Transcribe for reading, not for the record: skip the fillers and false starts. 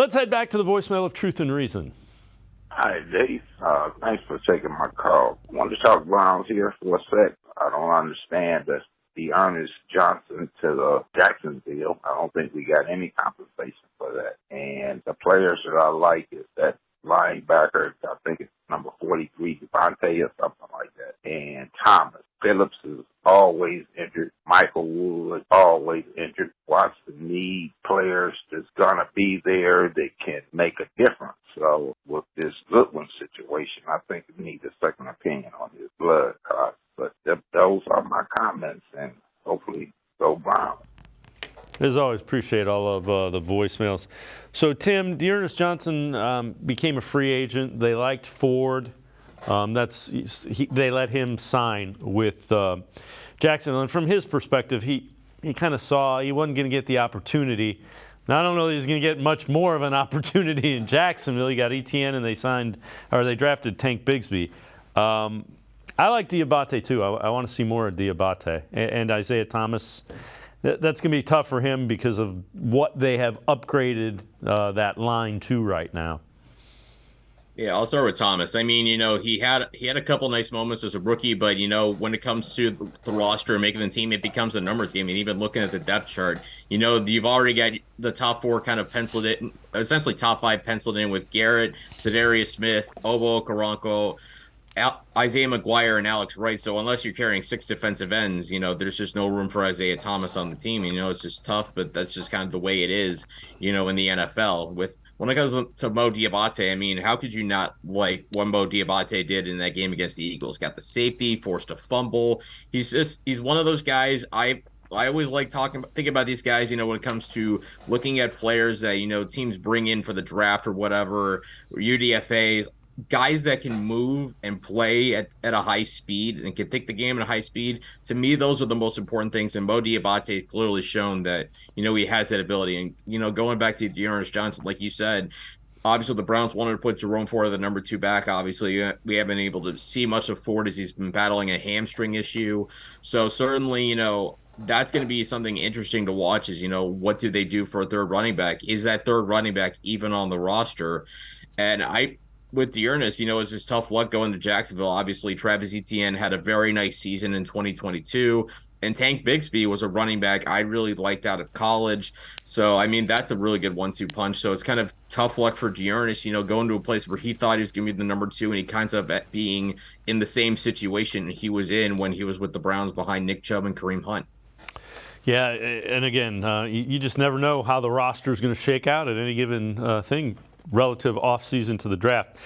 Let's head back to the voicemail of Truth and Reason. Hi, Dave. Thanks for taking my call. I wanted to talk Browns here for a sec. I don't understand the Ernest Johnson to the Jacksonville. I don't think we got any compensation for that. And the players that I like is that linebacker, I think it's number 43, Devontae or something like that. And Thomas. Phillips is always injured. Michael Wood always injured. Watson need players that's going to be there that can make a difference. So with this Goodwin situation, I think we need a second opinion on his blood cost. But those are my comments, and hopefully go Browns. As always, appreciate all of the voicemails. So, Tim, Dearness Johnson became a free agent. They liked Ford. They let him sign with Jacksonville. And from his perspective, he kind of saw he wasn't going to get the opportunity. Now, I don't know that he was going to get much more of an opportunity in Jacksonville. He got Etienne, and they drafted Tank Bigsby. I like Diabate, too. I want to see more of Diabate. And Isaiah Thomas, that's going to be tough for him because of what they have upgraded that line to right now. Yeah, I'll start with Thomas. I mean, he had a couple nice moments as a rookie, but when it comes to the roster and making the team, it becomes a numbers game. And even looking at the depth chart, you've already got the top four kind of penciled in, essentially top five penciled in with Garrett, Za'Darius Smith, Obo Okoronkwo, Isaiah McGuire, and Alex Wright. So unless you're carrying six defensive ends, there's just no room for Isaiah Thomas on the team. It's just tough, but that's just kind of the way it is, in the NFL. When it comes to Mo Diabate, I mean, how could you not like what Mo Diabate did in that game against the Eagles? Got the safety, forced a fumble. He's one of those guys. I always like thinking about these guys, when it comes to looking at players that, teams bring in for the draft or whatever, or UDFAs, guys that can move and play at a high speed and can take the game at a high speed. To me, those are the most important things. And Mo Diabate has clearly shown that, he has that ability. And, going back to Dearness Johnson, like you said, obviously the Browns wanted to put Jerome Ford at the number 2 back. Obviously, we haven't been able to see much of Ford as he's been battling a hamstring issue. So certainly, that's going to be something interesting to watch is, what do they do for a third running back? Is that third running back even on the roster? And with Dearness, it's just tough luck going to Jacksonville. Obviously, Travis Etienne had a very nice season in 2022. And Tank Bigsby was a running back I really liked out of college. So, I mean, that's a really good 1-2 punch. So it's kind of tough luck for Dearness, going to a place where he thought he was going to be the number 2, and he kinds of being in the same situation he was in when he was with the Browns behind Nick Chubb and Kareem Hunt. Yeah, and again, you just never know how the roster is going to shake out at any given thing relative offseason to the draft.